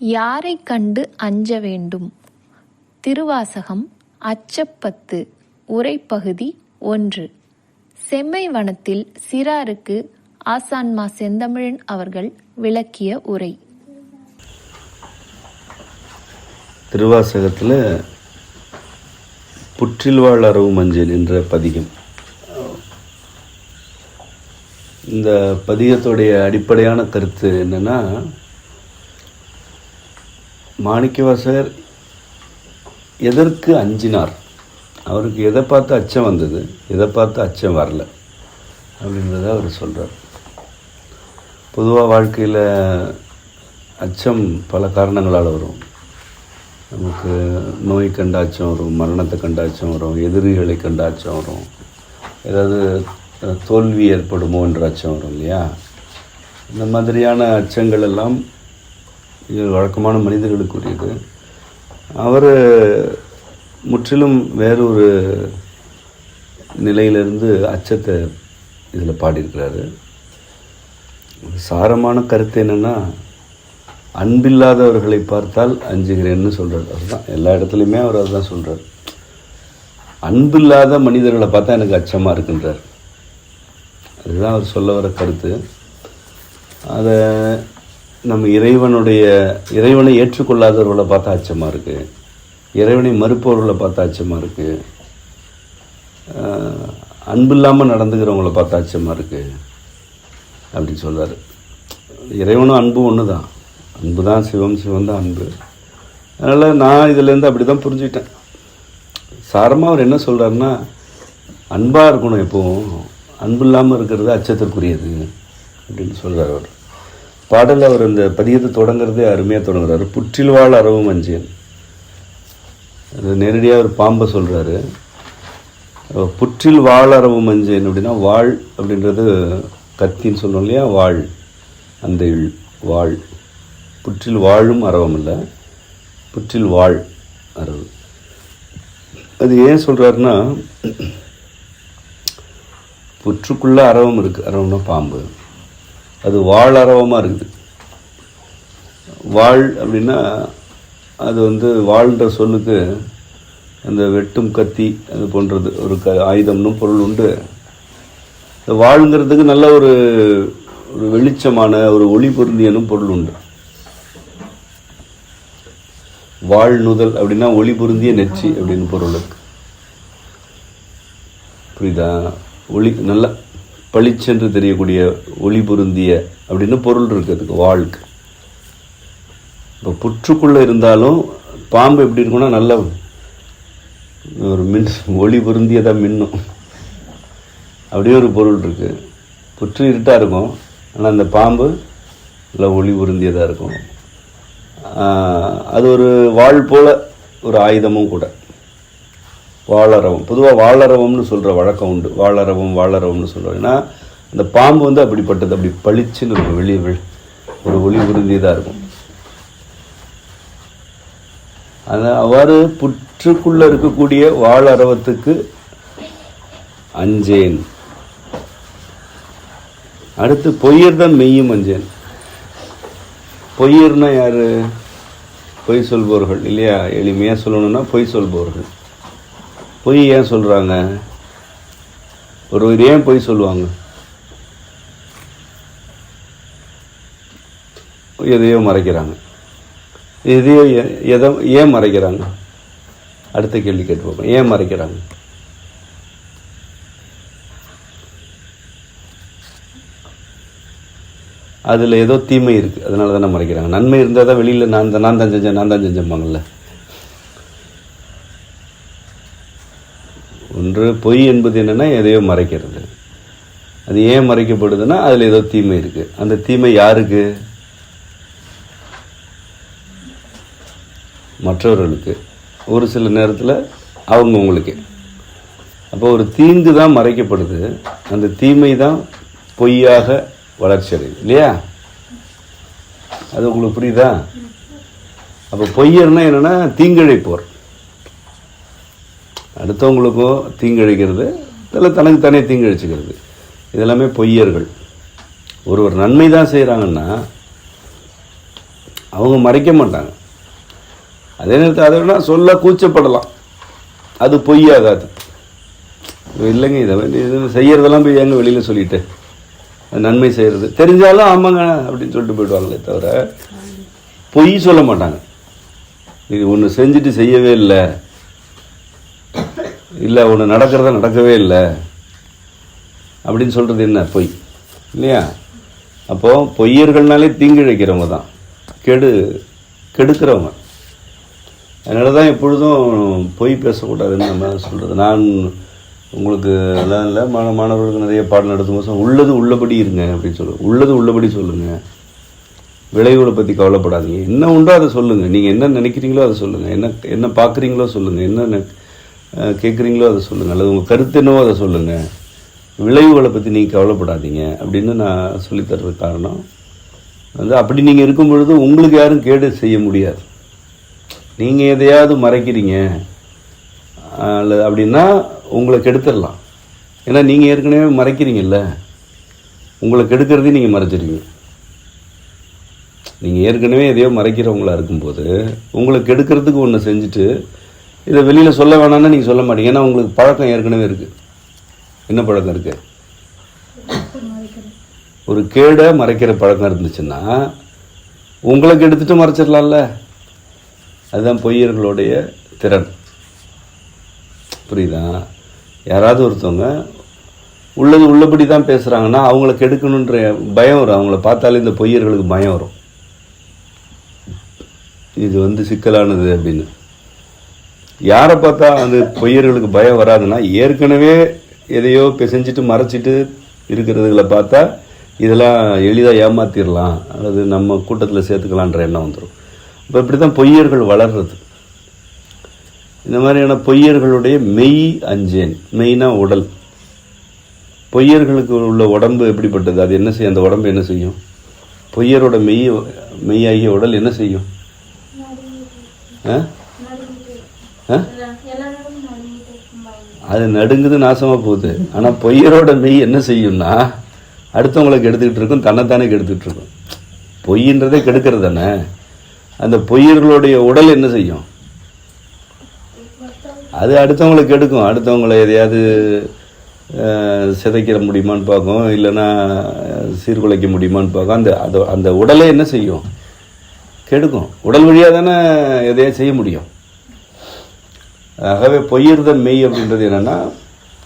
யாரைக் கண்டு அஞ்ச வேண்டும்? திருவாசகம் அச்சப்பத்து உரைப்பகுதி 1. செம்மை வனத்தில் சிறாருக்கு ஆசான்மா செந்தமிழன் அவர்கள் விளக்கிய உரை. திருவாசகத்தில் புற்றில் வாழ் அரவு மஞ்சள் என்ற பதிகம். இந்த பதிகத்துடைய அடிப்படையான கருத்து என்னன்னா, மாணிக்கவாசகர் எதற்கு அஞ்சினார், அவருக்கு எதை பார்த்து அச்சம் வந்தது, எதை பார்த்து அச்சம் வரல அப்படின்றத அவர் சொல்கிறார். பொதுவாக வாழ்க்கையில் அச்சம் பல காரணங்களால் வரும். நமக்கு நோய் கண்ட அச்சம் வரும், மரணத்தை கண்ட அச்சம் வரும், எதிரிகளை கண்ட அச்சம் வரும், ஏதாவது தோல்வி ஏற்படுமோ என்ற அச்சம் வரும் இல்லையா. இந்த மாதிரியான அச்சங்கள் எல்லாம் இது வழக்கமான மனிதர்களுக்குரியது. அவர் முற்றிலும் வேறொரு நிலையிலிருந்து அச்சத்தை இதில் பாடியிருக்கிறாரு. சாரமான கருத்து என்னென்னா, அன்பில்லாதவர்களை பார்த்தால் அஞ்சுகிறேன்னு சொல்கிறார். அதுதான் எல்லா இடத்துலையுமே அவர் அதுதான் சொல்கிறார். அன்பில்லாத மனிதர்களை பார்த்தா எனக்கு அச்சமாக இருக்குன்றார். அதுதான் அவர் சொல்ல வர கருத்து. அதை நம்ம இறைவனை ஏற்றுக்கொள்ளாதவர்களை பார்த்தா அச்சமாக இருக்குது, இறைவனை மறுப்பவர்களை பார்த்தா அச்சமாக இருக்குது, அன்பு இல்லாமல் நடந்துக்கிறவங்கள பார்த்தா அச்சமாக இருக்குது அப்படின்னு சொல்கிறார். இறைவனும் அன்பு ஒன்று தான், அன்பு தான் சிவம், சிவம் தான் அன்பு. அதனால் நான் இதிலேருந்து அப்படி தான் புரிஞ்சுக்கிட்டேன். சாரமாக அவர் என்ன சொல்கிறாருன்னா, அன்பாக இருக்கணும், எப்போவும் அன்பு இல்லாமல் இருக்கிறது அச்சத்திற்குரியது அப்படின்னு சொல்கிறார். அவர் பாடல் அவர் இந்த பதியத்தை தொடங்குறதே அருமையாக தொடங்குறாரு. புற்றில் வாழ் அரவு மஞ்சள். அது நேரடியாக ஒரு பாம்பை சொல்கிறாரு. புற்றில் வாழ் அரவு மஞ்சள் அப்படின்னா, வாழ் அப்படின்றது கத்தின்னு சொல்கிறோம் இல்லையா, வாழ், அந்த வாழ். புற்றில் வாழும் அரவம் இல்லை, புற்றில் வாழ் அரவு. அது ஏன் சொல்கிறாருன்னா, புற்றுக்குள்ளே அரவம் இருக்குது, அரவம்னா பாம்பு, அது வாழ் அரவமாக இருக்குது. வாழ் அப்படின்னா அது வாழ்ன்ற சொல்லுக்கு அந்த வெட்டும் கத்தி அது போன்றது ஒரு ஆயுதம்னு பொருள் உண்டு. இந்த வாழ்ங்கிறதுக்கு நல்ல ஒரு வெளிச்சமான ஒரு ஒளி பொருந்தியனும் பொருள் உண்டு. வாழ்நுதல் அப்படின்னா ஒளி பொருந்திய நெற்றி அப்படின்னு பொருள் இருக்கு. புரியுதா? ஒளி நல்ல பளிச்சென்று தெரியக்கூடிய ஒளி பொருந்திய அப்படின்னு பொருள் இருக்குது அதுக்கு, வாழ்க்கை. இப்போ புற்றுக்குள்ளே இருந்தாலும் பாம்பு எப்படி இருக்குன்னா, நல்ல ஒரு ஒளி பொருந்தியதாக மின்னும், அப்படியே ஒரு பொருள் இருக்குது. புற்று இருட்டாக இருக்கும், ஆனால் அந்த பாம்பு நல்லா ஒளி பொருந்தியதாக இருக்கும். அது ஒரு வாழ் போல ஒரு ஆயுதமும் கூட. வாழறவம், பொதுவாக வாழறவம்னு சொல்கிற வழக்கம் உண்டு. வாழறவம்னு சொல்கிறோம். ஏன்னா அந்த பாம்பு அப்படிப்பட்டது, அப்படி பளிச்சுன்னு இருக்கும், வெளியே ஒரு ஒளி உறுதியதாக இருக்கும். அது அவ்வாறு புற்றுக்குள்ளே இருக்கக்கூடிய வாழறவத்துக்கு அஞ்சேன். அடுத்து பொய்யர் தான் மெய்யும் அஞ்சேன். பொய்யர்னா யார்? பொய் சொல்பவர்கள் இல்லையா. எளிமையாக சொல்லணும்னா பொய் சொல்பவர்கள். பொய் ஏன் சொல்கிறாங்க? ஒருவர் ஏன் பொய் சொல்லுவாங்க? எதையோ மறைக்கிறாங்க. ஏன் மறைக்கிறாங்க? அடுத்த கேள்வி கேட்டு பார்ப்போம். ஏன் மறைக்கிறாங்க? அதில் ஏதோ தீமை இருக்குது, அதனால தானே மறைக்கிறாங்க. நன்மை இருந்தால் தான் வெளியில் நான் தான் செஞ்சேன்பாங்கள்ல. ஒன்று பொய் என்பது என்னென்னா எதையோ மறைக்கிறது. அது ஏன் மறைக்கப்படுதுன்னா அதில் ஏதோ தீமை இருக்குது. அந்த தீமை யாருக்கு? மற்றவர்களுக்கு, ஒரு சில நேரத்தில் அவங்கவுங்களுக்கு. அப்போ ஒரு தீங்கு தான் மறைக்கப்படுது, அந்த தீமை தான் பொய்யாக வளர்ச்சி அடையுது இல்லையா. அது உங்களுக்கு புரியுதா? அப்போ பொய்யர்னா என்னென்னா தீங்கிழைப்போர், அடுத்தவங்களுக்கும் தீங்கிழைக்கிறது, இதில் தனக்கு தானே தீங்கிழைச்சிக்கிறது. இதெல்லாமே பொய்யர்கள். ஒருவர் நன்மை தான் செய்கிறாங்கன்னா அவங்க மறைக்க மாட்டாங்க. அதே நேரத்தில் அதை வேணால் சொல்ல கூச்சப்படலாம், அது பொய்யாகாது. இல்லைங்க இதை இது செய்கிறதெல்லாம் போய் எங்க வெளியில் சொல்லிட்டு நன்மை செய்கிறது தெரிஞ்சாலும் ஆமாங்க அப்படின்னு சொல்லிட்டு போயிடுவாங்களே தவிர பொய் சொல்ல மாட்டாங்க. இது ஒன்று செஞ்சுட்டு செய்யவே இல்லை, இல்லை ஒன்று நடக்கிறத நடக்கவே இல்லை அப்படின்னு சொல்கிறது என்ன பொய் இல்லையா? அப்போது பொய்யர்கள்னாலே தீங்கு இழைக்கிறவங்க தான், கெடுக்கிறவங்க. அதனால தான் எப்பொழுதும் பொய் பேசக்கூடாதுன்னு நம்ம சொல்கிறது. நான் உங்களுக்கு எல்லாம் இல்லை, மாணவர்களுக்கு நிறைய பாடம் நடத்தும் உள்ளது உள்ளபடி இருங்க அப்படின்னு சொல்லுவேன். உள்ளது உள்ளபடி சொல்லுங்கள், விளைவுகளை பற்றி கவலைப்படாதீங்க. என்ன உண்டோ அதை சொல்லுங்கள், நீங்கள் என்ன நினைக்கிறீங்களோ அதை சொல்லுங்கள், என்ன பார்க்குறீங்களோ சொல்லுங்கள், என்ன கேட்குறீங்களோ அதை சொல்லுங்கள், அல்லது உங்கள் கருத்து என்னவோ அதை சொல்லுங்கள், விளைவுகளை பற்றி நீங்கள் கவலைப்படாதீங்க அப்படின்னு நான் சொல்லித்தர்றது காரணம் அப்படி நீங்கள் இருக்கும் பொழுது உங்களுக்கு யாரும் கேடு செய்ய முடியாது. நீங்கள் எதையாவது மறைக்கிறீங்க அல்லது அப்படின்னா உங்களை கெடுத்துடலாம். ஏன்னா நீங்கள் ஏற்கனவே மறைக்கிறீங்கல்ல, உங்களை கெடுக்கிறதையும் நீங்கள் மறைச்சிருக்கீங்க. நீங்கள் ஏற்கனவே எதையோ மறைக்கிறவங்களா இருக்கும்போது உங்களை கெடுக்கிறதுக்கு ஒன்று செஞ்சுட்டு இதை வெளியில் சொல்ல வேணாம்னா நீங்கள் சொல்ல மாட்டீங்க. ஏன்னா உங்களுக்கு பழக்கம் ஏற்கனவே இருக்குது. என்ன பழக்கம் இருக்குது? ஒரு கேடை மறைக்கிற பழக்கம் இருந்துச்சுன்னா உங்களுக்கு எடுத்துட்டு மறைச்சிடலாம்ல. அதுதான் பொய்யர்களுடைய திறன். புரியுதா? யாராவது ஒருத்தவங்க உள்ளது உள்ளபடி தான் பேசுகிறாங்கன்னா அவங்கள கெடுக்கணுன்ற பயம் வரும். அவங்கள பார்த்தாலே இந்த பொய்யர்களுக்கு பயம் வரும், இது சிக்கலானது அப்படின்னு. யாரை பார்த்தா அந்த பொய்யர்களுக்கு பயம் வராதுன்னா ஏற்கனவே எதையோ செஞ்சுட்டு மறைச்சிட்டு இருக்கிறதுகளை பார்த்தா இதெல்லாம் எளிதாக ஏமாத்திடலாம் அல்லது நம்ம கூட்டத்தில் சேர்த்துக்கலான்ற எண்ணம் வந்துடும். இப்போ இப்படி தான் பொய்யர்கள் வளர்றது. இந்த மாதிரியான பொய்யர்களுடைய மெய் அஞ்சேன். மெய்னா உடல். பொய்யர்களுக்கு உள்ள உடம்பு எப்படிப்பட்டது? அது என்ன செய்யும்? அந்த உடம்பு என்ன செய்யும்? பொய்யரோட மெய்யாகிய உடல் என்ன செய்யும்? அது நடுங்குது, நாசமாக போகுது. ஆனால் பொய்யரோட மெய் என்ன செய்யும்னா அடுத்தவங்களுக்கு எடுத்துக்கிட்டு இருக்கும், தன்னைத்தானே கெடுத்துக்கிட்டு இருக்கும். பொய்ன்றதே கெடுக்கிறது தானே. அந்த பொய்யர்களுடைய உடல் என்ன செய்யும்? அது அடுத்தவங்களுக்கு கெடுக்கும். அடுத்தவங்களை எதையாவது சிதைக்கிற முடியுமான்னு பார்க்கும், இல்லைன்னா சீர்குலைக்க முடியுமான்னு பார்க்கும். அந்த உடலை என்ன செய்யும்? கெடுக்கும். உடல் வழியாக தானே எதையாவது செய்ய முடியும். ஆகவே பொய்யர்த மெய் அப்படின்றது என்னென்னா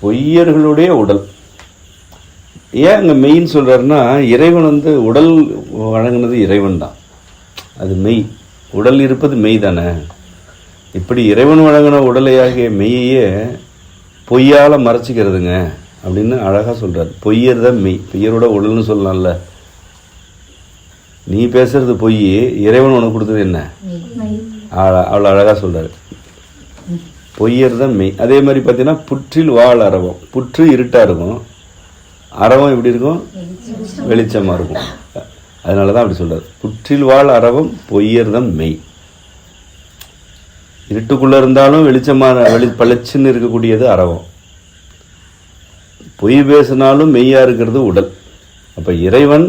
பொய்யர்களுடைய உடல். ஏன் அங்கே மெய்ன்னு சொல்கிறாருன்னா இறைவன் உடல் வழங்கினது இறைவன் தான், அது மெய். உடல் இருப்பது மெய் தானே. இப்படி இறைவன் வழங்கின உடலையாகிய மெய்யே பொய்யால் மறைச்சிக்கிறதுங்க அப்படின்னு அழகாக சொல்கிறார். பொய்யர் தான் மெய். பொய்யரோட உடல்னு சொல்லலாம்ல. நீ பேசுறது பொய், இறைவன் உனக்கு கொடுத்தது என்ன? அவ்வளோ அழகாக சொல்கிறார். பொய்யர் தான் மெய். அதே மாதிரி பார்த்தீங்கன்னா புற்றில் வாழ் அரவம். புற்று இருட்டாக இருக்கும், அரவம் எப்படி இருக்கும்? வெளிச்சமாக இருக்கும். அதனால தான் அப்படி சொல்கிறார். புற்றில் வாழ் அரவம் பொய்யர் தான் மெய். இருட்டுக்குள்ளே இருந்தாலும் வெளிச்சமாக பளிச்சுன்னு இருக்கக்கூடியது அரவம். பொய் பேசினாலும் மெய்யாக இருக்கிறது உடல். அப்போ இறைவன்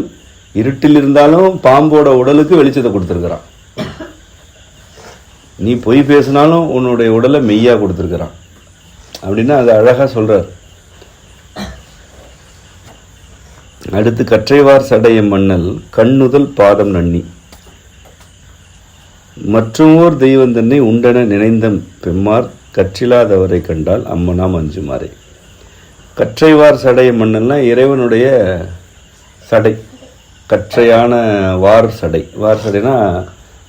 இருட்டில் இருந்தாலும் பாம்போட உடலுக்கு வெளிச்சத்தை கொடுத்துருக்கிறான். நீ பொய் பேசினாலும் உன்னுடைய உடலை மெய்யாக கொடுத்துருக்கிறான் அப்படின்னா அது அழகாக சொல்கிறார். அடுத்து கற்றைவார் சடைய மண்ணல் கண்ணுதல் பாதம் நன்னி மற்றுமோர் தெய்வம் தன்னை உண்டென நினைந்த பெம்மார் கற்றிலாதவரை கண்டால் அம்மனாம் அஞ்சுமாறே. கற்றைவார் சடைய மண்ணல்னா இறைவனுடைய சடை, கற்றையான வார் சடை. வார் சடைனா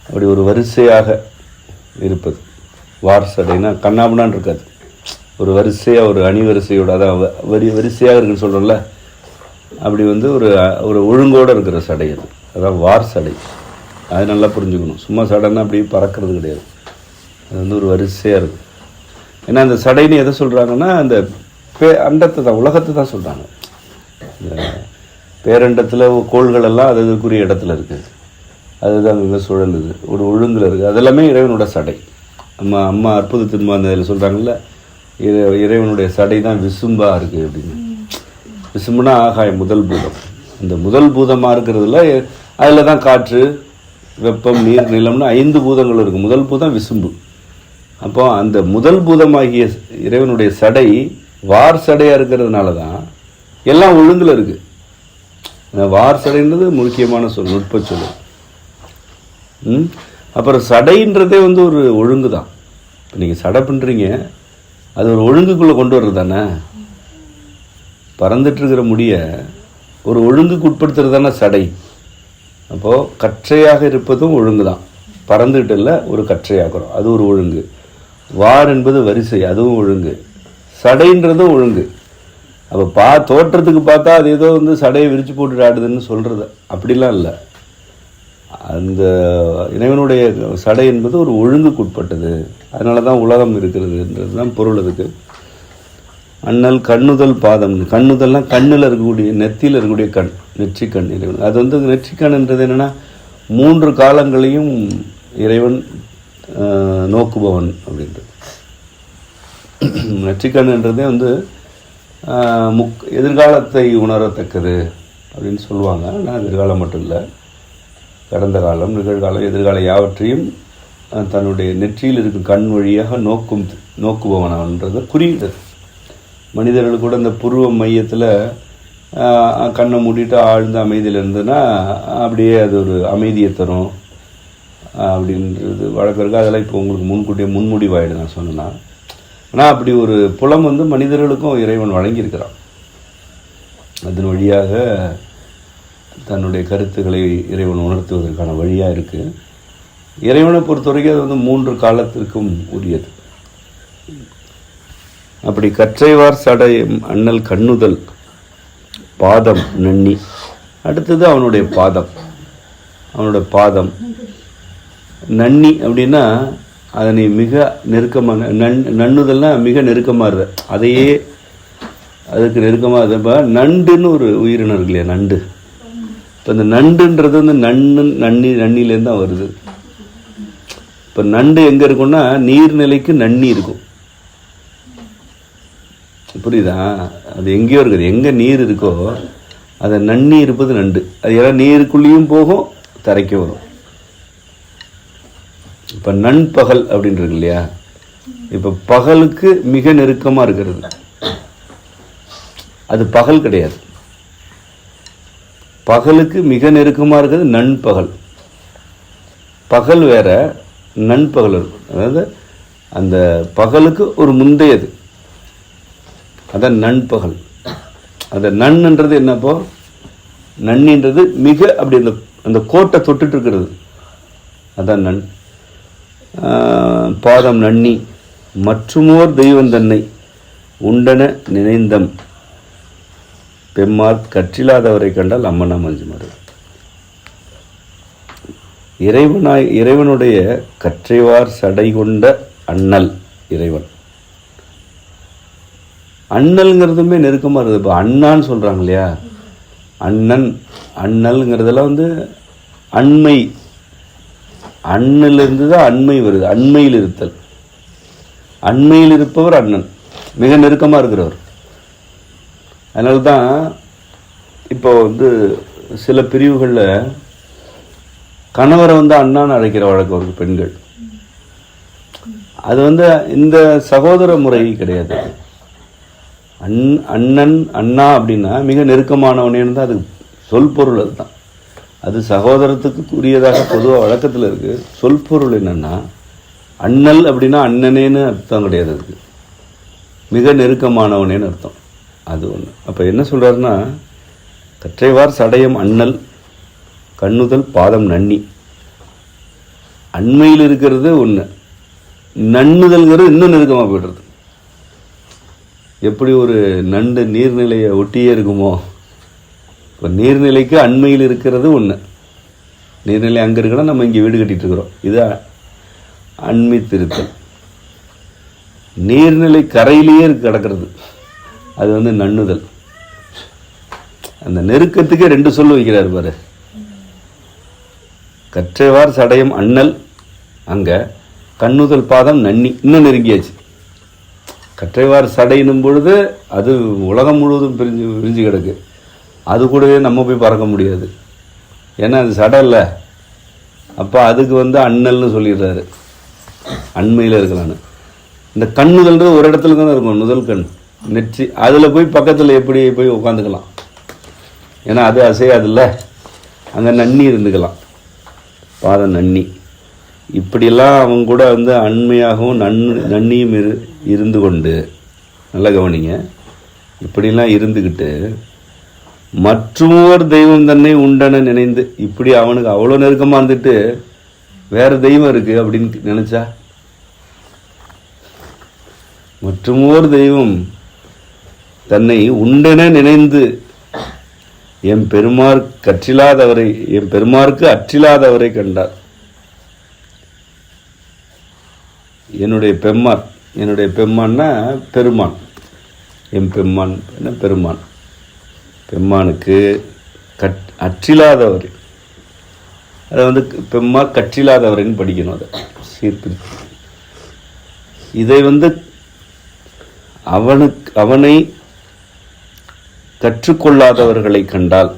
அப்படி ஒரு வரிசையாக இருப்பது. வார் சடைனா கண்ணாபுனான் இருக்காது, ஒரு வரிசையாக, ஒரு அணிவரிசையோட, அதான் வரிசையாக இருக்குன்னு சொல்கிறோம்ல, அப்படி ஒரு ஒழுங்கோடு இருக்கிற சடை அது. அதான் வார் சடை. அது நல்லா புரிஞ்சுக்கணும். சும்மா சடைன்னா அப்படி பறக்கிறது கிடையாது, அது ஒரு வரிசையாக இருக்குது. ஏன்னா அந்த சடைன்னு எதை சொல்கிறாங்கன்னா அந்த அண்டத்தை தான், உலகத்தை தான் சொல்கிறாங்க. இந்த பேரண்டத்தில் கோள்கள் எல்லாம் அது அதுக்குரிய இடத்துல இருக்குது, அதுதான் அங்கே சுழலுது, ஒரு ஒழுங்கில் இருக்குது. அதெல்லாமே இறைவனோட சடை. அம்மா அற்புத திரும்ப அதில் சொல்கிறாங்கல்ல, இறைவனுடைய சடை தான் விசும்பாக இருக்குது அப்படின்னு. விசும்புனா ஆகாயம், முதல் பூதம். அந்த முதல் பூதமாக இருக்கிறதுல அதில் தான் காற்று, வெப்பம், நீர், நிலம்னு 5 பூதங்கள் இருக்குது. முதல் பூதம் விசும்பு. அப்போ அந்த முதல் பூதமாகிய இறைவனுடைய சடை வார் சடையாக இருக்கிறதுனால தான் எல்லாம் ஒழுங்கில் இருக்குது. வார் சடைன்றது முக்கியமான சொல், நுட்ப சொல். அப்புறம் சடைன்றதே ஒரு ஒழுங்கு தான். இப்போ நீங்கள் சடை பண்ணுறீங்க, அது ஒரு ஒழுங்குக்குள்ளே கொண்டு வர்றது தானே. பறந்துட்டுருக்கிற முடிய ஒரு ஒழுங்குக்கு உட்படுத்துறது தானே சடை. அப்போது கற்றையாக இருப்பதும் ஒழுங்கு தான். பறந்துகிட்டு இல்லை, ஒரு கற்றையாக்குறோம், அது ஒரு ஒழுங்கு. வார் என்பது வரிசை, அதுவும் ஒழுங்கு. சடைன்றதும் ஒழுங்கு. அப்போ தோற்றத்துக்கு பார்த்தா அது ஏதோ சடையை விரித்து போட்டுட்டு ஆடுதுன்னு சொல்கிறது அப்படிலாம் இல்லை. அந்த இறைவனுடைய சடை என்பது ஒரு ஒழுங்குக்கு உட்பட்டது. அதனால தான் உலகம் இருக்கிறதுன்றது தான் பொருள். அதுக்கு அண்ணல் கண்ணுதல் பாதம். கண்ணுதல்னால் கண்ணில் இருக்கக்கூடிய, நெத்தியில் இருக்கக்கூடிய கண், நெற்றிக்கண் இறைவன். அது நெற்றிக்கண்ன்றது என்னென்னா 3 காலங்களையும் இறைவன் நோக்குபவன் அப்படின்றது. நெற்றிக்கண்ன்றதே எதிர்காலத்தை உணரத்தக்கது அப்படின்னு சொல்லுவாங்க. ஆனால் எதிர்காலம் மட்டும் இல்லை, கடந்த காலம், நிகழ்காலம், எதிர்காலம் யாவற்றையும் தன்னுடைய நெற்றியில் இருக்கும் கண் வழியாக நோக்குபவனன்றது குறியீடு. மனிதர்கள் கூட இந்த புருவ மையத்தில் கண்ணை மூடிட்டு ஆழ்ந்த அமைதியில் இருந்ததுன்னா அப்படியே அது ஒரு அமைதியை தரும் அப்படின்றது வழக்கம் இருக்குது. அதெல்லாம் இப்போ உங்களுக்கு முன்கூட்டியே முன்முடிவாயிடு நான் சொன்னேன்னா. ஆனால் அப்படி ஒரு புலம் மனிதர்களுக்கும் இறைவன் வழங்கியிருக்கிறான். அதன் வழியாக தன்னுடைய கருத்துக்களை இறைவன் உணர்த்துவதற்கான வழியாக இருக்குது. இறைவனை பொறுத்த வரைக்கும் அது 3 காலத்திற்கும் உரியது. அப்படி கற்றைவார் சடை அண்ணல் கண்ணுதல் பாதம் நன்னி. அடுத்தது அவனுடைய பாதம். அவனோட பாதம் நன்னி அப்படின்னா அதனை மிக நெருக்கமான நன்னுதல்னா மிக நெருக்கமாக அதையே அதுக்கு நெருக்கமாக. இப்போ நண்டுன்னு ஒரு உயிரினம் இருக்கு இல்லையா, நண்டு. இப்போ இந்த நண்டுன்றது நன்னிலேருந்து தான் வருது. இப்போ நண்டு எங்கே இருக்குன்னா நீர்நிலைக்கு நன்னி இருக்கும். புரியுதா? அது எங்கேயோ இருக்குது. எங்கே நீர் இருக்கோ அதை நன்னி இருப்பது நண்டு. அது எல்லாம் நீருக்குள்ளேயும் போகும், தரைக்க வரும். இப்போ நண்பகல் அப்படின்னு இருக்கு இல்லையா, இப்போ பகலுக்கு மிக நெருக்கமாக இருக்கிறது அது பகல் கிடையாது. பகலுக்கு மிக நெருக்கமாக இருக்கிறது நண்பகல். பகல் வேற, நண்பகல் இருக்கும். அதாவது அந்த பகலுக்கு ஒரு முந்தையது, அதான் நண்பகல். அந்த நன்ன்றது என்னப்போ, நன்னின்றது மிக அப்படி அந்த கோட்டை தொட்டுட்டு இருக்கிறது, அதான் நன். பாதம் நன்னி மற்றுமோர் தெய்வம் தன்னை உண்டன நினைந்தம் பெம்மார் கற்றில்லாதவரை கண்டால் அம்மனா மஞ்சுமாறு. இறைவனுடைய கற்றைவார் சடை கொண்ட அண்ணல் இறைவன். அண்ணல்ங்கிறதுமே நெருக்கமாக இருக்குது. இப்போ அண்ணான்னு சொல்கிறாங்க இல்லையா, அண்ணன் அண்ணல்ங்கிறதெல்லாம் அண்மை, அண்ணிலிருந்து தான் அண்மை வருது. அண்மையில் இருத்தல், அண்மையில் இருப்பவர் அண்ணன், மிக நெருக்கமாக இருக்கிறவர். அதனால தான் இப்போ சில பிரிவுகளில் கணவரை அண்ணான்னு அழைக்கிற வழக்கம் இருக்கு பெண்கள். அது இந்த சகோதர முறை கிடையாது. அண்ணன் அண்ணா அப்படின்னா மிக நெருக்கமானவனேன்னு தான் அதுக்கு சொல் பொருள். அதுதான் அது சகோதரத்துக்கு உரியதாக பொதுவாக வழக்கத்தில் இருக்கு. சொல் பொருள் என்னன்னா அண்ணல் அப்படின்னா அண்ணனேன்னு அர்த்தம் கிடையாது, அதுக்கு மிக நெருக்கமானவனேன்னு அர்த்தம். அது ஒன்று. அப்போ என்ன சொல்கிறாருன்னா, கற்றைவார் சடையம் அண்ணல் கண்ணுதல் பாதம் நன்னி. அண்மையில் இருக்கிறது ஒன்று, நன்னுதல்ங்கிறது இன்னும் நெருக்கமாக போய்டுறது. எப்படி ஒரு நண்டு நீர்நிலையை ஒட்டியே இருக்குமோ, இப்போ நீர்நிலைக்கு அண்மையில் இருக்கிறது ஒன்று. நீர்நிலை அங்கே இருக்குன்னா நம்ம இங்கே வீடு கட்டிகிட்டு இருக்கிறோம், இது அண்மித்திருத்தல். நீர்நிலை கரையிலேயே கிடக்கிறது, அது நன்னுதல். அந்த நெருக்கத்துக்கே 2 சொல் வைக்கிறார் பாரு. கற்றைவார் சடையம் அண்ணல், அங்கே கண்ணுதல் பாதம் நன்னி, இன்னும் நெருங்கியாச்சு. கற்றைவார் சடையினும் பொழுது அது உலகம் முழுவதும் விரிஞ்சு கிடக்கு. அது கூடவே நம்ம போய் பறக்க முடியாது, ஏன்னா அது சடை இல்லை, அப்போ அதுக்கு அண்ணல்னு சொல்லிடுறாரு, அண்மையில் இருக்கலான்னு. இந்த கண்ணுதல்ன்றது ஒரு இடத்துல தானே இருக்கும், நுதல் கண் நெற்றி, அதில் போய் பக்கத்தில் எப்படி போய் உட்காந்துக்கலாம், ஏன்னா அது அசையாதுல்ல, அங்கே நன்னி இருந்துக்கலாம், பாதம் நன்னி. இப்படியெல்லாம் அவங்க கூட அண்மையாகவும் நன்னியும் இருந்து கொண்டு, நல்லா கவனிங்க, இப்படிலாம் இருந்துக்கிட்டு மற்றொரு தெய்வம் தன்னை உண்டன நினைந்து, இப்படி அவனுக்கு அவ்வளோ நெருக்கமாக இருந்துட்டு வேற தெய்வம் இருக்கு அப்படின்னு நினைச்சா, மற்றொரு தெய்வம் தன்னை உண்டென நினைந்து என் பெருமாருக்கு அற்றிலாதவரை கண்டார். என்னுடைய பெம்மான்னா பெருமான், என் பெம்மான் என்ன பெருமான், பெம்மானுக்கு அற்றிலாதவர், அதை பெம்மான் கற்றிலாதவரைன்னு படிக்கணும், அதை சீர்பிரித்து. இதை அவனை கற்றுக்கொள்ளாதவர்களை கண்டால்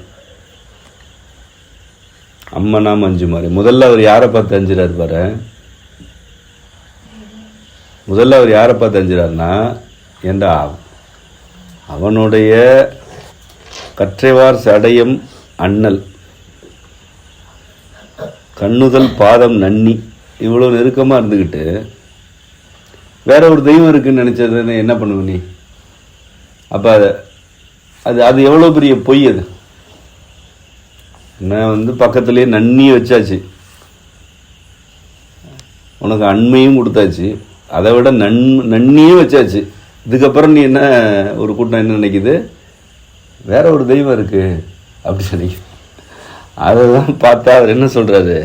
அம்மனாம் அஞ்சுமாறு. முதல்ல அவர் யாரை பார்த்து அஞ்சுறாரு பாரு, முதல்ல அவர் யாரை பார்த்து அஞ்சுறாருன்னா, ஏண்டா அவனுடைய கற்றைவார் சடையம் அண்ணல், கண்ணுதல் பாதம் நன்னி, இவ்வளோ நெருக்கமாக இருந்துக்கிட்டு வேற ஒரு தெய்வம் இருக்குன்னு நினைச்சது என்ன பண்ணுவ நீ? அப்போ அது அது எவ்வளோ பெரிய பொய். அது என்ன பக்கத்துலேயே நன்னியை வச்சாச்சு, உனக்கு அண்மையும் கொடுத்தாச்சு, அதை விட நன்னியும் வச்சாச்சு. இதுக்கப்புறம் நீ என்ன, ஒரு கூட்டம் என்ன நினைக்குது, வேற ஒரு தெய்வம் இருக்கு அப்படி நினைக்குது. அதை தான் பார்த்தா அவர் என்ன சொல்றாரு,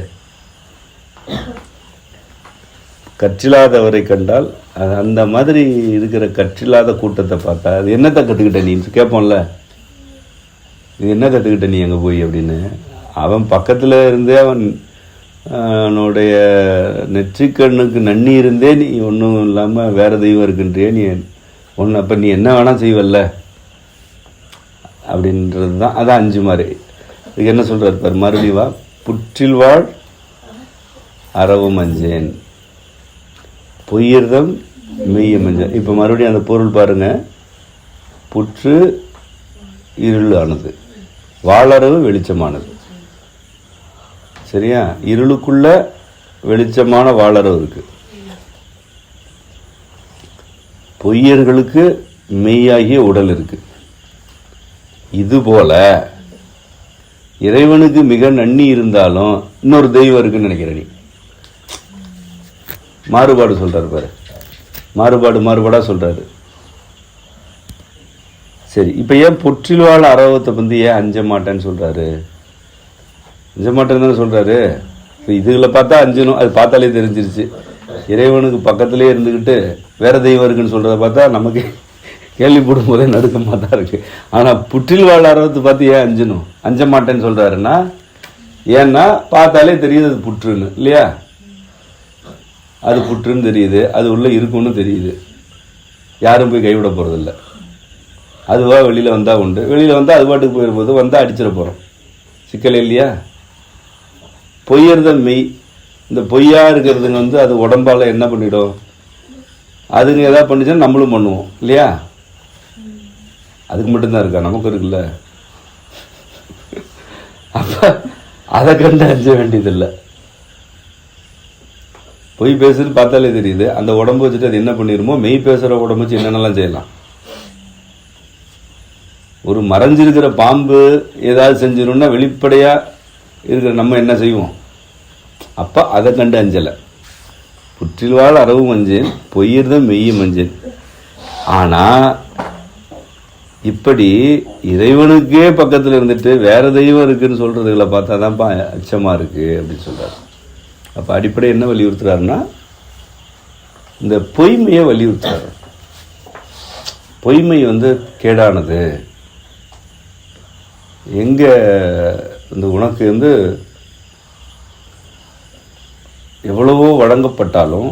கற்றில்லாதவரை கண்டால், அந்த மாதிரி இருக்கிற கற்றில்லாத கூட்டத்தை பார்த்தா அது என்னத்தை கற்றுக்கிட்ட நீ கேட்போம்ல, இது என்ன கற்றுக்கிட்ட நீ எங்கே போய் அப்படின்னு. அவன் பக்கத்தில் இருந்தே அவனுடைய நெற்றிக்கண்ணுக்கு நன்னி இருந்தே நீ ஒன்றும் இல்லாமல் வேற தெய்வம் இருக்குன்றியே நீ ஒன்று, அப்போ நீ என்ன வேணால் செய்வல்ல அப்படின்றது தான். அதான் அஞ்சு மாதிரி. இதுக்கு என்ன சொல்கிறார் பார், மறுபடிவா புற்றில் வாழ் அறவும் அஞ்சேன், பொய்யர்தம் மெய்ய மஞ்சள். இப்போ மறுபடியும் அந்த பொருள் பாருங்க, புற்று இருள் ஆனது, வாளரவு வெளிச்சமானது. சரியா? இருளுக்குள்ள வெளிச்சமான வாளரவு இருக்கு. பொய்யர்களுக்கு மெய்யாகிய உடல் இருக்கு. இதுபோல இறைவனுக்கு மிக நன்னி இருந்தாலும் இன்னொரு தெய்வம் இருக்குன்னு நினைக்கிற நீ. மாறுபாடு சொல்றாரு பாரு, மாறுபாடா சொல்றாரு. சரி, இப்ப ஏன் புற்றில் வாழ் அறவத்தை ஏன் அஞ்ச மாட்டேன்னு சொல்றாரு? அஞ்ச மாட்டேன்னு தானே சொல்றாரு. இப்போ இதுகளை பார்த்தா அஞ்சணும், அது பார்த்தாலே தெரிஞ்சிருச்சு. இறைவனுக்கு பக்கத்திலே இருந்துக்கிட்டு வேற தெய்வம் இருக்குன்னு சொல்றத பார்த்தா நமக்கு கேள்விப்படும் போதே நடுக்கமாக தான் இருக்கு. ஆனால் புற்றில் வாழ் அறவத்தை பார்த்து ஏன் அஞ்சணும், அஞ்ச மாட்டேன்னு சொல்றாருன்னா, ஏன்னா பார்த்தாலே தெரியுது அது புற்றுன்னு, இல்லையா? அது புற்றுன்னு தெரியுது, அது உள்ள இருக்குன்னு தெரியுது, யாரும் போய் கைவிட போறதில்ல. அதுவா வெளியில வந்தா உண்டு, வெளியில வந்தா அது பாட்டுக்கு போயிருப்போது, வந்தா அடிச்சிட போறோம், சிக்கல் இல்லையா? பொய்யறத மெய், இந்த பொய்யா இருக்கிறதுங்க அது உடம்பால என்ன பண்ணிடும், அதுங்க ஏதாவது பண்ணிச்சுன்னா நம்மளும் பண்ணுவோம் இல்லையா? அதுக்கு மட்டும்தான் இருக்கா, நமக்கு இருக்குல்ல. அப்ப அதை கண்டு அஞ்ச வேண்டியதில்லை. பொய் பேசுன்னு பார்த்தாலே தெரியுது, அந்த உடம்பு வச்சுட்டு அது என்ன பண்ணிருமோ, மெய் பேசுற உடம்பு வச்சு என்னென்னலாம் செய்யலாம். ஒரு மறைஞ்சிருக்கிற பாம்பு ஏதாவது செஞ்சிரும்னா வெளிப்படையா இருக்கிற நம்ம என்ன செய்வோம்? அப்ப அதை கண்டு அஞ்சலை. புற்றில் வாழ் அறவும் அஞ்சேன், பொய்யர்தான் மெய்யும் அஞ்சேன். ஆனா இப்படி இறைவனுக்கே பக்கத்துல இருந்துட்டு வேற தெய்வம் இருக்குன்னு சொல்றதுகளை பார்த்தா தான்ப்பா அச்சமா இருக்கு அப்படின்னு சொல்றாரு. அப்ப அடிப்படை என்ன வலியுறுத்துறாருன்னா, இந்த பொய்மையை வலியுறுத்துறாரு. பொய்மை கேடானது. எங்க இந்த உனக்கு எவ்வளவோ வழங்கப்பட்டாலும்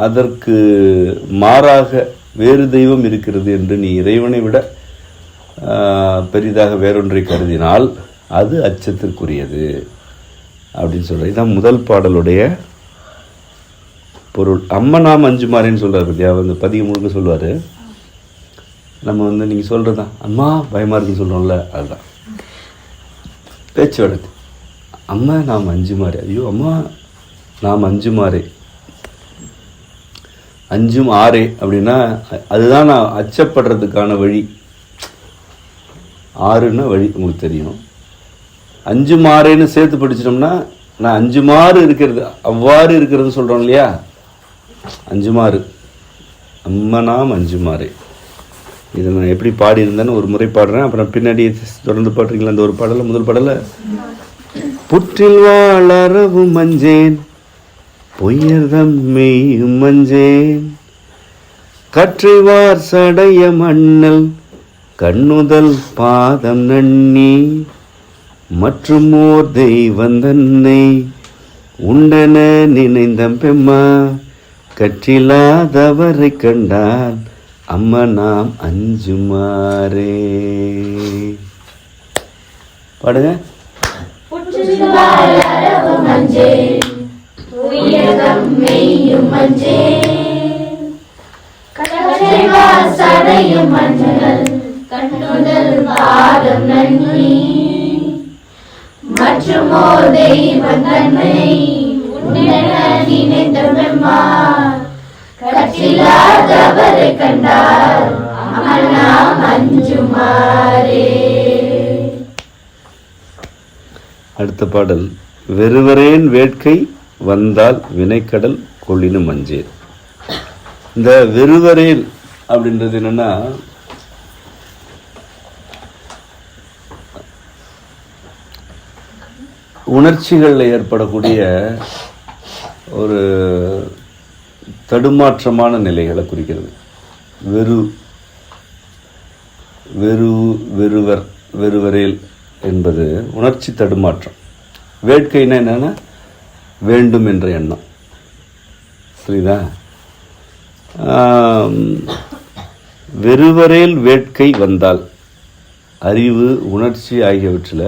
அதற்கு மாறாக வேறு தெய்வம் இருக்கிறது என்று நீ இறைவனை விட பெரிதாக வேறொன்றை கருதினால் அது அச்சத்திற்குரியது. அப்படின்னு சொல்கிறார். இதுதான் முதல் பாடலுடைய பொருள். அம்மா நாம் அஞ்சுமாறேன்னு சொல்கிறார் பத்தியா, வந்து பதிகம் முழுக்க சொல்லுவார். நம்ம வந்து நீங்கள் சொல்கிறது தான் அம்மா பயமாக இருக்குன்னு சொல்கிறோம்ல, அதுதான் பேச்சு வழக்கு. அம்மா நாம் அஞ்சுமாறே, ஐயோ அம்மா நாம் அஞ்சுமாறே, அஞ்சும் ஆறே அப்படின்னா அதுதான் நான் அச்சப்படுறதுக்கான வழி. ஆறுன்னா வழி உங்களுக்கு தெரியும். அஞ்சும் ஆறேன்னு சேர்த்து படிச்சிட்டோம்னா நான் அஞ்சுமாறு இருக்கிறது, அவ்வாறு இருக்கிறது சொல்கிறோம் இல்லையா, அஞ்சுமாறு. அம்மா நாம் அஞ்சுமாறே. இதை நான் எப்படி பாடியிருந்தேன்னு ஒரு முறை பாடுறேன், அப்புறம் பின்னாடி தொடர்ந்து பாடுறீங்களா? அந்த ஒரு பாடலை, முதல் பாடலை புற்றில் வாழறவும் மஞ்சேன், பொய்யர்தம் மெய்யும் மஞ்சேன், கற்றைவார் சடைய மண்ணல் கண்ணுதல் பாதம் நன்னி, மற்றும் ஓர் தெய்வந்தன்னை உண்டென நினைந்த பெம்மா, கற்றில்லாதவரை கண்டால் அம்மா நாம் அஞ்சுமாறே. பாடுங்க. அடுத்த பாடல் வெறுவரேன் வேட்கை வந்தால் வினைக்கடல் கொள்ளினு மஞ்சேன். இந்த வெறுவரேல் அப்படின்றது என்னன்னா, உணர்ச்சிகளில் ஏற்படக்கூடிய ஒரு தடுமாற்றமான நிலைகளை குறிக்கிறது. வெறுவர் வெறுவரேல் என்பது உணர்ச்சி தடுமாற்றம். வேட்கைன்னா என்னன்னா வேண்டும் என்ற எண்ணம். புரியுதா? வெறுவரேல் வேட்கை வந்தால் அறிவு உணர்ச்சி ஆகியவற்றில்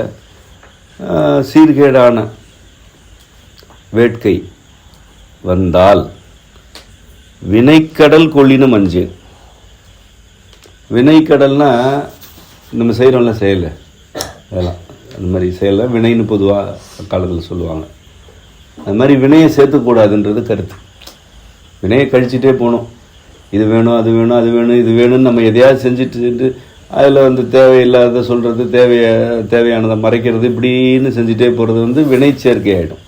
சீர்கேடான வேட்கை வந்தால் வினைக்கடல் கொள்ளினும் மஞ்சேன். வினைக்கடல்னா நம்ம செய்கிறோம்ல செயலை, அதெல்லாம் அந்த மாதிரி செயலை வினைன்னு பொதுவாக காலத்தில் சொல்லுவாங்க. அது மாதிரி வினையை சேர்த்துக்கூடாதுன்றது கருத்து. வினையை கழிச்சிட்டே போகணும். இது வேணும் அது வேணும் அது வேணும் இது வேணும்னு நம்ம எதையாவது செஞ்சுட்டு அதில் வந்து தேவையில்லாத சொல்கிறது, தேவையானதை மறைக்கிறது, இப்படின்னு செஞ்சுட்டே போகிறது வந்து வினை சேர்க்கை ஆகிடும்.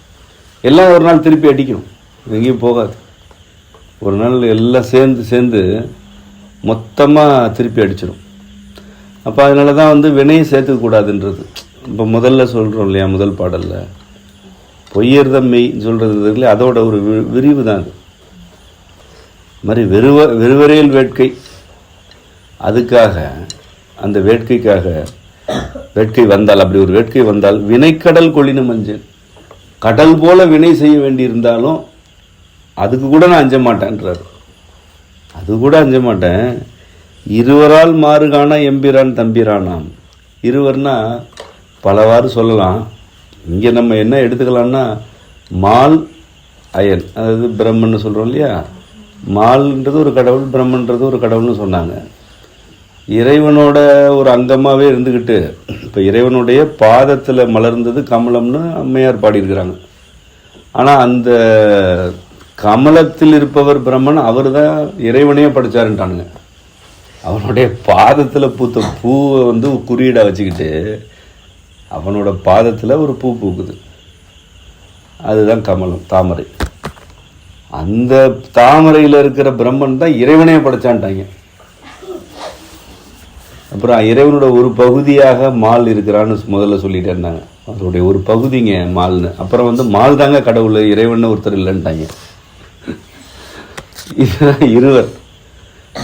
எல்லாம் ஒரு நாள் திருப்பி அடிக்கணும், எங்கேயும் போகாது. ஒரு நாள் எல்லாம் சேர்ந்து மொத்தமாக திருப்பி அடிச்சிடும். அப்போ அதனால தான் வந்து வினையை சேர்த்துக்கூடாதுன்றது. இப்போ முதல்ல சொல்கிறோம் இல்லையா, முதல் பாடலில் பொய்யர்தம் மெய்ன்னு சொல்கிறது இல்லையா, அதோட ஒரு விரிவு தான் அது. மாதிரி வெறுவரையில் வேட்கை, அதுக்காக அந்த வேட்கைக்காக வேட்கை வந்தால், அப்படி ஒரு வேட்கை வந்தால் வினைக்கடல் கொள்ளின மஞ்சள், கடல் போல வினை செய்ய வேண்டியிருந்தாலும் அதுக்கு கூட நான் அஞ்ச மாட்டேன்றார். அது கூட அஞ்ச மாட்டேன். இருவரால் மாறுகானா எம்பிரான் தம்பிரானாம். இருவர்னா பலவாறு சொல்லலாம். இங்கே நம்ம என்ன எடுத்துக்கலாம்னா மால் அயன், அதாவது பிரம்மன்னு சொல்கிறோம் இல்லையா, மால்ன்றது ஒரு கடவுள், பிரம்மன்றது ஒரு கடவுள்னு சொன்னாங்க. இறைவனோட ஒரு அங்கமாகவே இருந்துக்கிட்டு இப்போ இறைவனுடைய பாதத்தில் மலர்ந்தது கமலம்னு அம்மையார் பாடியிருக்கிறாங்க. ஆனால் அந்த கமலத்தில் இருப்பவர் பிரம்மன், அவர் தான் இறைவனையே படைச்சாருன்ட்டானுங்க. அவனுடைய பாதத்தில் பூத்த பூவை வந்து குறியீடாக வச்சுக்கிட்டு அவனோட பாதத்தில் ஒரு பூ பூக்குது, அதுதான் கமலம், தாமரை. அந்த தாமரையில் இருக்கிற பிரம்மன் தான் இறைவனையே படைச்சான்ட்டாங்க. அப்புறம் இறைவனோட ஒரு பகுதியாக மால் இருக்கிறான்னு முதல்ல சொல்லிட்டே இருந்தாங்க. அவருடைய ஒரு பகுதிங்க மால்னு. அப்புறம் வந்து மால் தாங்க கடவுள், இறைவன் ஒருத்தர் இல்லைன்ட்டாங்க. இருவர்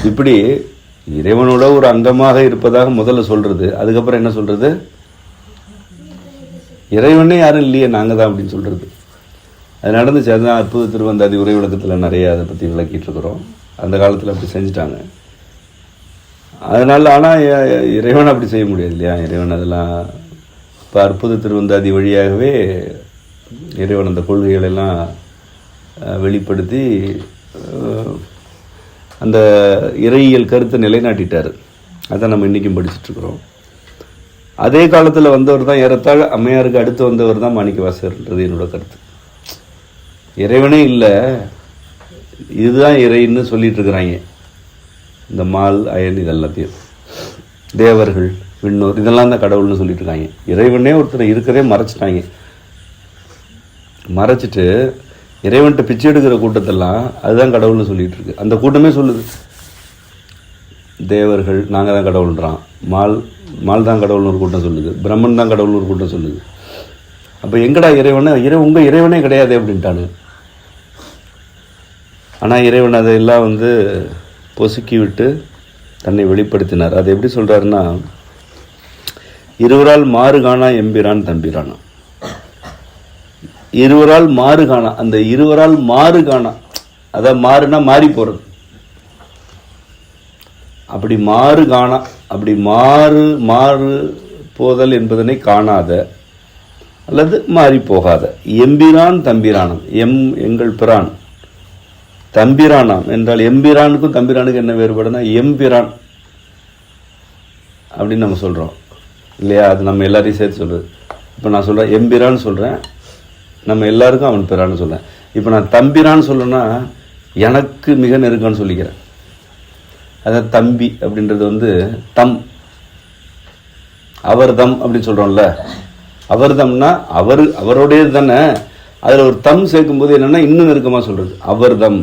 இப்படி இறைவனோட ஒரு அங்கமாக இருப்பதாக முதல்ல சொல்றது. அதுக்கப்புறம் என்ன சொல்றது, இறைவனே யாரும் இல்லையே நாங்கள் தான் அப்படின்னு சொல்றது. அது நடந்துச்சு. அதுதான் அற்புத திருவந்தாதி உரை விளக்கத்தில் நிறைய அதை பற்றி விளக்கிட்டு இருக்கிறோம். அந்த காலத்தில் அப்படி செஞ்சுட்டாங்க. அதனால ஆனால் இறைவன் அப்படி செய்ய முடியாது இல்லையா. இறைவன் அதெல்லாம் இப்போ அற்புத திருவந்தாதி வழியாகவே இறைவன் அந்த கொள்கைகளெல்லாம் வெளிப்படுத்தி அந்த இறையியல் கருத்தை நிலைநாட்டிட்டார். அதான் நம்ம இன்றைக்கும் படிச்சுட்ருக்குறோம். அதே காலத்தில் வந்தவர் தான் ஏறத்தாழ அம்மையாருக்கு அடுத்து வந்தவர் தான் மாணிக்கவாசகர்ன்றது என்னோட கருத்து. இறைவனே இல்லை, இதுதான் இறைன்னு சொல்லிட்டு இருக்கிறாங்க. இந்த மால் அயன் இதெல்லாத்தையும் தேவர்கள் விண்ணோர் இதெல்லாம் தான் கடவுள்னு சொல்லிட்டு இருக்காங்க. இறைவனே ஒருத்தர் இருக்கிறதே மறைச்சிட்டாங்க. மறைச்சிட்டு இறைவன்கிட்ட பிச்சை எடுக்கிற கூட்டத்தெல்லாம் அதுதான் கடவுள்னு சொல்லிட்டு இருக்கு. அந்த கூட்டமே சொல்லுது தேவர்கள் நாங்கள் தான் கடவுள்ன்றான். மால் தான் கடவுள்னு ஒரு கூட்டம் சொல்லுது. பிரம்மன் தான் கடவுள்னு ஒரு கூட்டம் சொல்லுது. அப்போ எங்கடா இறைவனை உங்கள் இறைவனே கிடையாது அப்படின்ட்டானு. ஆனால் இறைவன் அதையெல்லாம் பொசுக்கி விட்டு தன்னை வெளிப்படுத்தினார். அது எப்படி சொல்கிறாருன்னா, இருவரால் மாறு காணா எம்பிரான் தம்பிரானா. இருவரால் மாறு காணா, அந்த இருவரால் மாறு காணா, அதான் மாறுனா மாறி போகிறது. அப்படி மாறு காணா, அப்படி மாறு போதல் என்பதனை காணாத அல்லது மாறி போகாத எம்பிரான் தம்பிரானம். எங்கள் பிரான் தம்பிரானாம் என்றால் எம்பிரானுக்கும் தம்பிரானுக்கும் என்ன வேறுபாடுனா எம்பிரான் அப்படின்னு நம்ம சொல்கிறோம் இல்லையா? அது நம்ம எல்லாரையும் சேர்த்து சொல்கிறது. இப்போ நான் சொல்கிறேன் எம்பிரான்னு சொல்கிறேன், நம்ம எல்லாருக்கும் அவன் பிறான்னு சொல்கிறேன். இப்போ நான் தம்பிரான்னு சொல்லணும்னா எனக்கு மிக நெருக்கம்னு சொல்லிக்கிறேன். அதாவது தம்பி அப்படின்றது தம், அவர் தம் அப்படின்னு சொல்கிறோம்ல. அவர் தம்னா அவருடையது தானே. அதில் ஒரு தம் சேர்க்கும்போது என்னென்னா இன்னும் நெருக்கமாக சொல்கிறது அவர் தம்.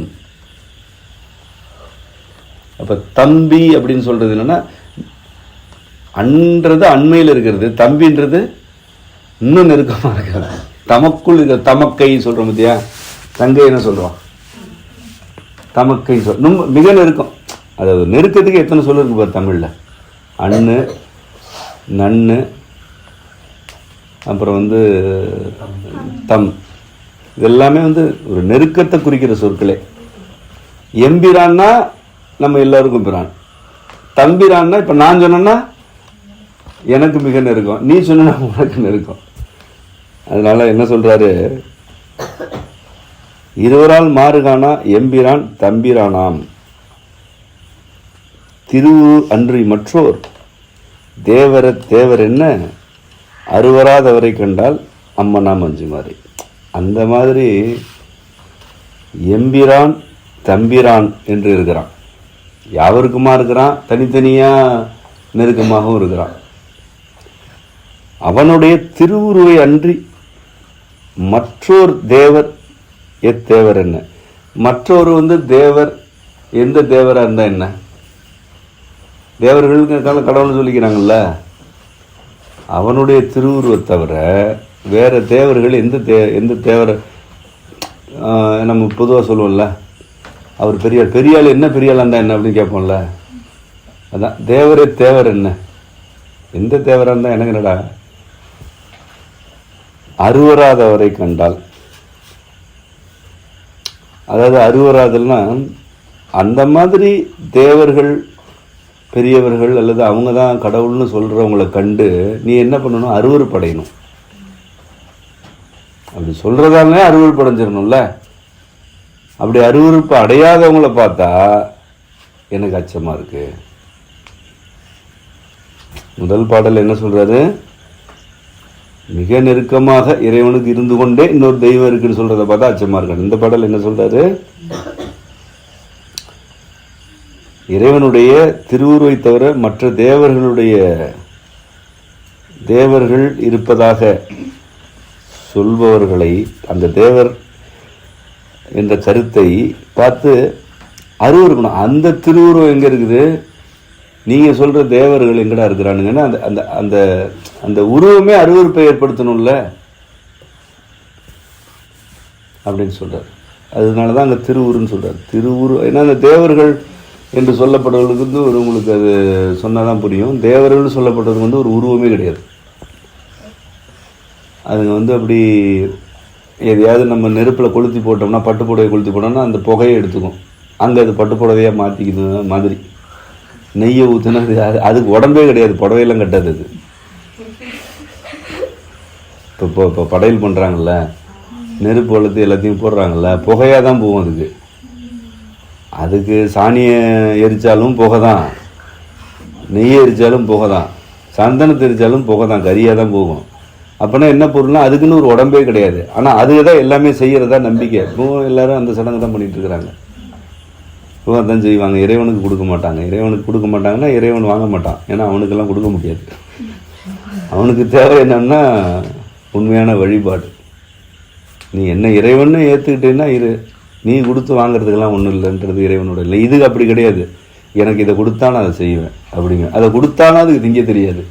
அப்போ தம்பி அப்படின்னு சொல்கிறது என்னென்னா அன்றது அண்மையில் இருக்கிறது, தம்பின்றது இன்னும் நெருக்கமாக இருக்கிறது, தமக்குள் இருக்கிற தமக்கை சொல்கிறோம் பத்தியா, தங்கை என்ன சொல்கிறோம் தமக்கை மிக நெருக்கம். அதாவது நெருக்கத்துக்கு எத்தனை சொல்ல இருக்கு பாரு தமிழில். அண்ணு, நன்னு, அப்புறம் தம், இதெல்லாமே ஒரு நெருக்கத்தை குறிக்கிற சொற்களே. எம்பிரான்னா நம்ம எல்லாருக்கும் பிரான், தம்பிரான்னா இப்போ நான் சொன்னேன்னா எனக்கு மிக நெருக்கம், நீ சொன்னா உனக்கு நெருக்கம். அதனால என்ன சொல்றாரு, இருவரால் மாறுகானா எம்பிரான் தம்பிரானாம் திருவு அன்றி மற்றோர் தேவர் என்ன அறுவராதவரை கண்டால் அம்மனாம் அஞ்சுமாரி. அந்த மாதிரி எம்பிரான் தம்பிரான் என்று இருக்கிறான். யாவருக்குமா இருக்கிறான், தனித்தனியாக நெருக்கமாகவும் இருக்கிறான். அவனுடைய திருவுருவை அன்றி மற்றோர் தேவர் எத்தேவர் என்ன. மற்றொரு தேவர் எந்த தேவராக இருந்தால் என்ன, தேவர்களுக்கு கடவுள்னு சொல்லிக்கிறாங்கல்ல, அவனுடைய திருவுருவை தவிர வேற தேவர்கள் எந்த தேவரை நம்ம பொதுவாக சொல்லுவோம்ல, அவர் பெரியாள் என்ன பெரியாள் இருந்தால் என்ன அப்படின்னு கேட்போம்ல. அதான் தேவரே தேவர் என்ன, எந்த தேவராக இருந்தால் எனக்கு என்னடா. அறுவராதவரை கண்டால், அதாவது அறுவராதல்னா அந்த மாதிரி தேவர்கள் பெரியவர்கள் அல்லது அவங்க தான் கடவுள்னு சொல்கிறவங்களை கண்டு நீ என்ன பண்ணணும், அருவருப்படையணும். அப்படி சொல்கிறதாலே அருவருப்படைஞ்சிடணும்ல. அப்படி அருவருப்பு அடையாதவங்களை பார்த்தா எனக்கு அச்சமாக இருக்கு. முதல் பாடல் என்ன சொல்றாரு, மிக நெருக்கமாக இறைவனுக்கு இருந்து கொண்டே இன்னொரு தெய்வம் இருக்குன்னு சொல்றதை பார்த்தா அச்சமாக இருக்கு. இந்த பாடல் என்ன சொல்றாரு, இறைவனுடைய திருவுருவை தவிர மற்ற தேவர்கள் இருப்பதாக சொல்பவர்களை, அந்த தேவர் என்ற கருத்தை பார்த்து அருவருக்கணும். அந்த திருவுருவம் எங்க இருக்குது, நீங்க சொல்ற தேவர்கள் எங்கடா இருக்கிறானுங்கன்னா அந்த அந்த அந்த உருவமே அருவருப்பை ஏற்படுத்தணும்ல அப்படின்னு சொல்றாரு. அதனாலதான் அங்க திருவுருன்னு சொல்றாரு. திருவுரு ஏன்னா அந்த தேவர்கள் என்று சொல்லப்படுவதற்கு உங்களுக்கு அது சொன்னாதான் புரியும். தேவர்கள் சொல்லப்படுறதுக்கு ஒரு உருவமே கிடையாது. அதுங்க அப்படி எதையாவது நம்ம நெருப்பில் கொளுத்தி போட்டோம்னா, பட்டு புடவை கொளுத்தி போட்டோம்னா அந்த புகையை எடுத்துக்கும். அங்கே அது பட்டு புடவையாக மாற்றிக்குது மாதிரி. நெய்யை ஊற்றுனது அதுக்கு உடம்பே கிடையாது, புடவையெல்லாம் கட்டாது. அது இப்போ படையல் பண்ணுறாங்கல்ல, நெருப்பு வளர்த்து எல்லாத்தையும் போடுறாங்கல்ல, புகையாக தான் போகும். அதுக்கு சாணியை எரித்தாலும் புகை தான், நெய்யை எரித்தாலும் புகை தான், சந்தனத்தை எரித்தாலும் புகை தான், கரியாக தான் போகும். அப்போனா என்ன பொருள்னா அதுக்குன்னு ஒரு உடம்பே கிடையாது. ஆனால் அதுக்கு தான் எல்லாமே செய்கிறதா நம்பிக்கை. இப்போ எல்லோரும் அந்த சடங்கு தான் பண்ணிகிட்டு இருக்கிறாங்க. இப்போ அதான் செய்வாங்க. இறைவனுக்கு கொடுக்க மாட்டாங்க. இறைவனுக்கு கொடுக்க மாட்டாங்கன்னா இறைவன் வாங்க மாட்டான். ஏன்னா அவனுக்கெல்லாம் கொடுக்க முடியாது. அவனுக்கு தேவை என்னன்னா உண்மையான வழிபாடு. நீ என்ன இறைவன்னு ஏற்றுக்கிட்டேன்னா நீ கொடுத்து வாங்குறதுக்கெல்லாம் ஒன்றும் இல்லைன்றது இறைவனோட இல்லை. இதுக்கு அப்படி கிடையாது. எனக்கு இதை கொடுத்தா நான் அதை செய்வேன் அப்படிங்க. அதை கொடுத்தாலும் அதுக்கு திங்க தெரியாது.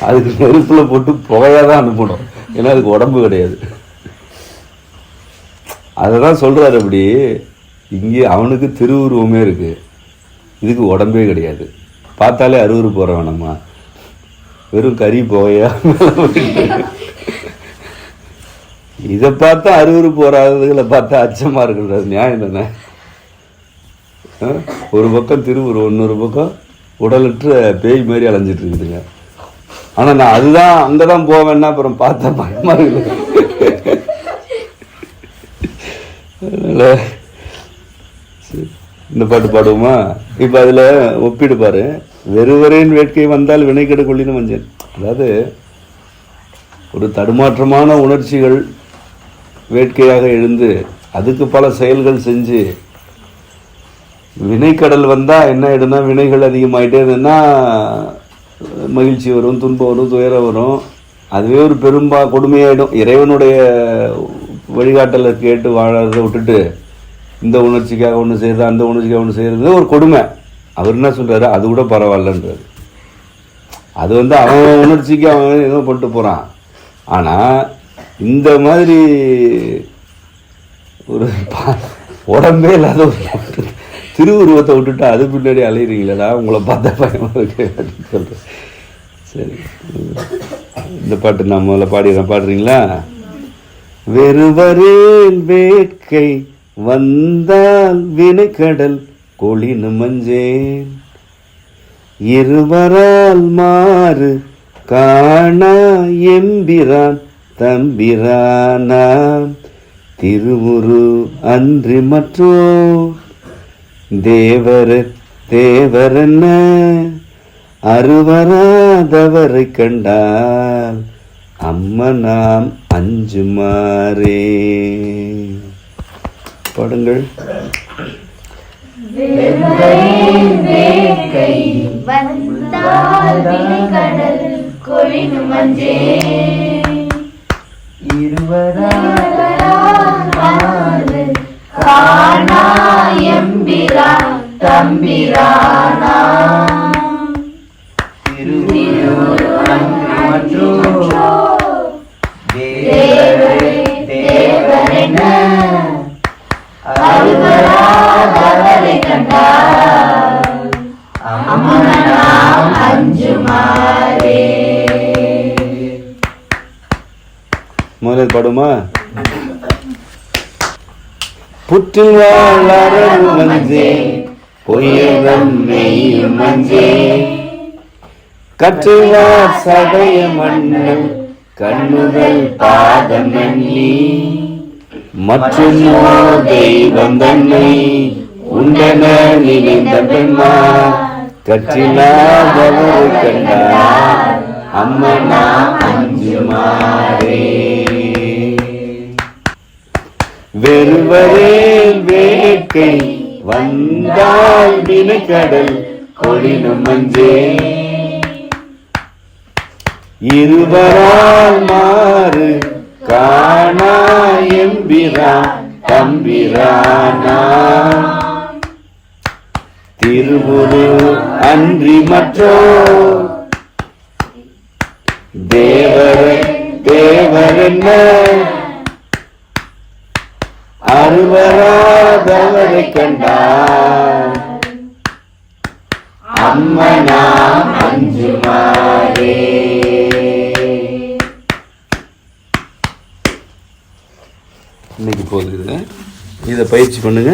அதுக்கு நெருப்பில் போட்டு புகையாக தான் அனுப்பணும். ஏன்னா அதுக்கு உடம்பு கிடையாது. அதை தான் சொல்கிறாரு. அப்படி இங்கே அவனுக்கு திருவுருவமே இருக்குது, இதுக்கு உடம்பே கிடையாது. பார்த்தாலே அருவரு போகிற வேணாமா, வெறும் கறி புகையா. இதை பார்த்தா அருவரு போறாததுகளை பார்த்தா அச்சமாக இருக்கிறது நியாயம் தானே. ஒரு பக்கம் திருவுருவம், இன்னொரு பக்கம் உடலற்ற பேய் மாதிரி அலைஞ்சிட்டு இருக்குதுங்க. ஆனால் நான் அதுதான் அங்கே தான் போவேன்னா அப்புறம் பார்த்தா பயமா இருக்குது. இந்த பாட்டு பாடுவோமா? இப்போ அதில் ஒப்பிடு பாரு. வெறுவரேன் வேட்கை வந்தால் வினைக்கெடு கொள்ளின மஞ்சள். அதாவது ஒரு தடுமாற்றமான உணர்ச்சிகள் வேட்கையாக எழுந்து அதுக்கு பல செயல்கள் செஞ்சு வினைக்கடல் வந்தால் என்ன ஆகிடும்னா, வினைகள் அதிகமாகிட்டே இருந்ததுன்னா மகிழ்ச்சி வரும், துன்பம் வரும், துயரம் வரும். அதுவே ஒரு கொடுமையாயிடும். இறைவனுடைய வழிகாட்டலை கேட்டு வாழறதை விட்டுட்டு இந்த உணர்ச்சிக்காக ஒன்று செய்கிறது, அந்த உணர்ச்சிக்காக ஒன்று செய்கிறது ஒரு கொடுமை. அவர் என்ன சொல்கிறாரு, அது கூட பரவாயில்லன்றார். அது அவன் உணர்ச்சிக்கு அவன் ஏதோ பண்ணிட்டு போகிறான். ஆனால் இந்த மாதிரி ஒரு உடம்பே இல்லாத ஒரு திருவுருவத்தை விட்டுட்டு அது பின்னாடி அலையிறீங்களா, உங்களை பார்த்தா பயமாக இருக்கு அப்படின்னு சொல்கிறேன். சரி, இந்த பாட்டு நான் முதல்ல பாடிடுறேன், பாடுறீங்களா? வெறுவரேன் வேட்கை வந்தால் வினைக்கடல் கொளினு மஞ்சேன், இருவரால் மாறு காணா எம்பிரான் தம்பிரானாம், திருவுரு அன்றி மற்றோ தேவரென்ன அருவராதவரை கண்டால் அம்மனாம் அஞ்சுமாறே. பாடுங்கள். முதல்ல பாடுமா? புற்றில் வாழறவு மஞ்சே பொய்யதம் மெய்யும் மஞ்சே, கற்றுவார் சடைய மன்னல் கண்ணுதல் பாதம் எண்ணி, மற்றும் தெய்வம் தன்னை உண்டன நினைந்த பெண்மா, கற்றில்லாதவரை கண்டார் அம்மனா அஞ்சுமாறே. வெறுவரேன் வேட்கை வந்தால் வினைக்கடல் கொளினும் மஞ்சே, இருவரால் மாறு காணா எம்பிரான் தம்பிரானா, திருவுரு அன்றி மற்றோ தேவரென்ன அருவராதவரை கண்டார் அம்மனாம் அஞ்சுமாறே. இன்னைக்கு போகுது. இதை பயிற்சி பண்ணுங்க.